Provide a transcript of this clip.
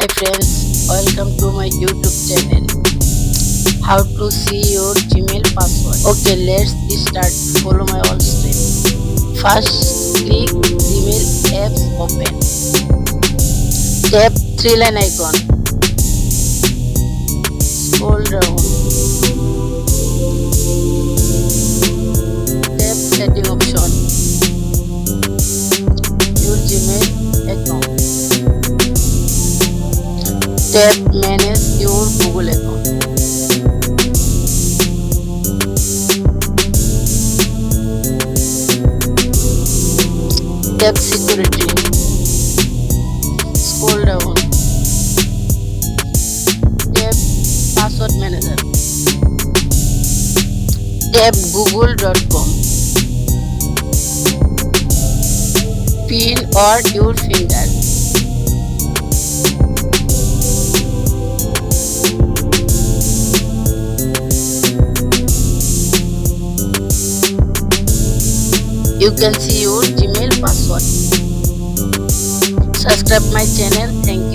Hi friends, welcome to my YouTube channel. How to see your Gmail password. Okay, let's start. Follow my all steps. First, click Gmail apps open. Tap three-line icon. Scroll down. Tap setting option. Your Gmail account. Tap manage your Google account. Tap security. Scroll down. Tap password manager. Tap google.com. Pin or your finger. You can see your Gmail password. Subscribe my channel. Thank you.